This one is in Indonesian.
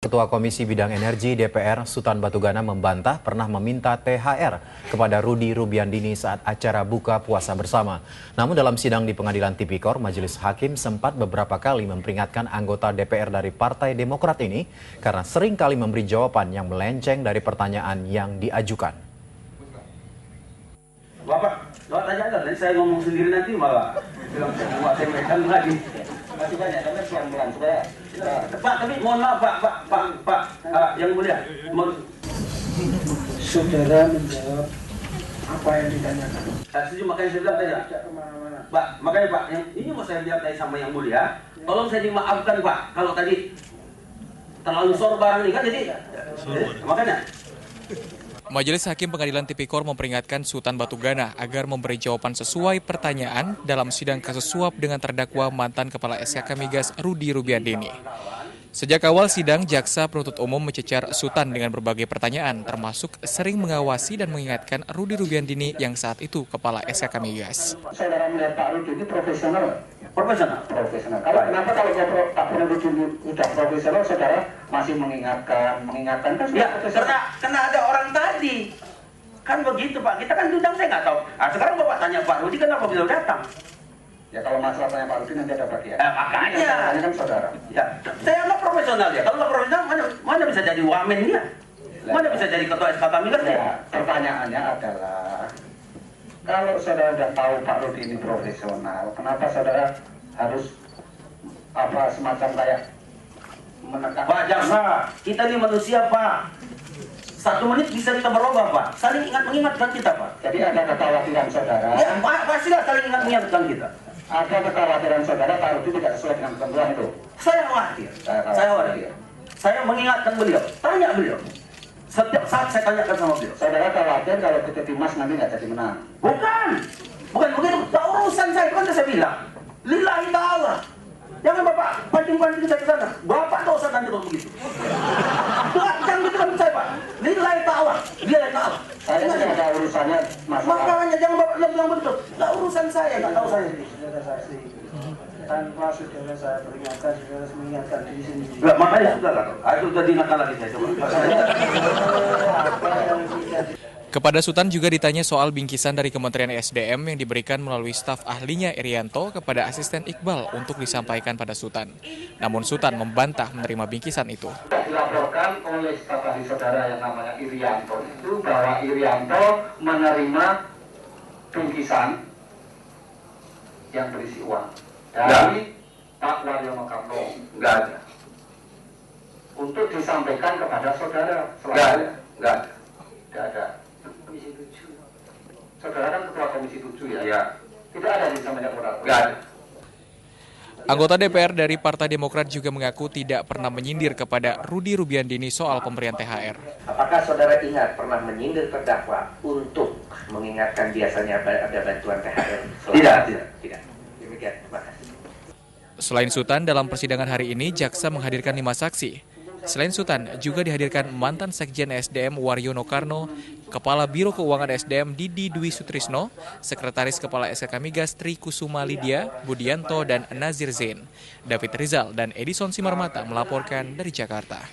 Ketua Komisi Bidang Energi DPR Sutan Batugana membantah pernah meminta THR kepada Rudy Rubiandini saat acara buka puasa bersama. Namun dalam sidang di Pengadilan Tipikor, Majelis Hakim sempat beberapa kali memperingatkan anggota DPR dari Partai Demokrat ini karena sering kali memberi jawaban yang melenceng dari pertanyaan yang diajukan. Bapak tanya aja, tadi saya ngomong sendiri nanti malah bilang saya tembakan lagi. Masih banyak, tapi pelan-pelan supaya Pak, tapi mohon maaf Pak, yang mulia. Saudara menjawab apa yang ditanyakan. Saya setuju, makanya saya bilang tadi. Pak, makanya Pak, ini mau saya bilang tadi sama yang mulia. Tolong saya dimaafkan Pak, kalau tadi terlalu sor barang ini kan jadi makanya. Majelis Hakim Pengadilan Tipikor memperingatkan Sutan Batugana agar memberi jawaban sesuai pertanyaan dalam sidang kasus suap dengan terdakwa mantan Kepala SKK Migas Rudy Rubiandini. Sejak awal sidang, Jaksa Penuntut Umum mencecar Sutan dengan berbagai pertanyaan, termasuk sering mengawasi dan mengingatkan Rudy Rubiandini yang saat itu Kepala SKK Migas. Saudara melihat Pak Rudy ini profesional? Profesional. Kenapa kalau Pak Rudy sudah profesional, saudara masih mengingatkan kan? Ya, karena ada orang tadi. Kan begitu Pak, kita kan diundang saya nggak tahu. Sekarang Bapak tanya Pak Rudy kenapa beliau datang? Ya kalau masalah tanya Pak Rudy nanti ada bagian. Makanya. Ini kan saudara. Ya, saya nggak profesional ya. Kalau nggak profesional, mana bisa jadi wamen dia? Mana bisa jadi ketua SKK Migas dia? Ya, pertanyaannya adalah, kalau saudara sudah tahu Pak Rudy ini profesional, kenapa saudara harus semacam kayak menekan? Pak Jaksa, kita ini manusia Pak. 1 menit bisa kita berubah Pak. Saling mengingatkan kita Pak. Jadi ada kekhawatiran saudara? Ya Pak, pastilah saling mengingatkan kita. Ada kekhawatiran saudara Pak Rudy tidak sesuai dengan ketentuan itu? Saya khawatir. Saya mengingatkan beliau. Tanya beliau. Setiap saat saya tanyakan sama beliau. Saudara khawatir kalau kita Timnas nanti nggak jadi menang? Bukan begitu. Tak urusan saya, kan saya bilang. Lillahi ta'ala. Jangan Bapak pancing-pancing saya ke sana. Bapak tak usah nanti kalau begitu. Jangan gitu kan saya Pak. Lillahi ta'ala. Lillahi ta'ala. Saya tidak ada urusannya masalah. Makanya jangan Bapak bilang begitu. Tak urusan saya, tak tahu saya. Saudara saksi, tanpa saudara saya peringatkan, saudara mengingatkan diri sendiri. Enggak, makanya sudah lah. Sudah diingatkan lagi saya coba. Kepada Sutan juga ditanya soal bingkisan dari Kementerian SDM yang diberikan melalui staf ahlinya Irianto kepada asisten Iqbal untuk disampaikan pada Sutan. Namun Sutan membantah menerima bingkisan itu. Dilaporkan oleh staf ahli saudara yang namanya Irianto itu bahwa Irianto menerima bingkisan yang berisi uang dari Pak Waryono Karno. Enggak ada. Untuk disampaikan kepada saudara. Enggak ada. Komisi 7. Saudara kan ketua Komisi 7 ya? Iya. Tidak ada yang disampaikan kepada Enggak ada. Anggota DPR dari Partai Demokrat juga mengaku tidak pernah menyindir kepada Rudy Rubiandini soal pemberian THR. Apakah saudara ingat pernah menyindir terdakwa untuk mengingatkan biasanya ada bantuan THR? Tidak. Demikian, terima kasih. Selain Sutan, dalam persidangan hari ini, Jaksa menghadirkan 5 saksi. Selain Sutan, juga dihadirkan mantan Sekjen SDM Waryono Karno, Kepala Biro Keuangan SDM Didi Dwi Sutrisno, Sekretaris Kepala SKK Migas Tri Kusuma Lydia, Budianto, dan Nazir Zain. David Rizal dan Edison Simarmata melaporkan dari Jakarta.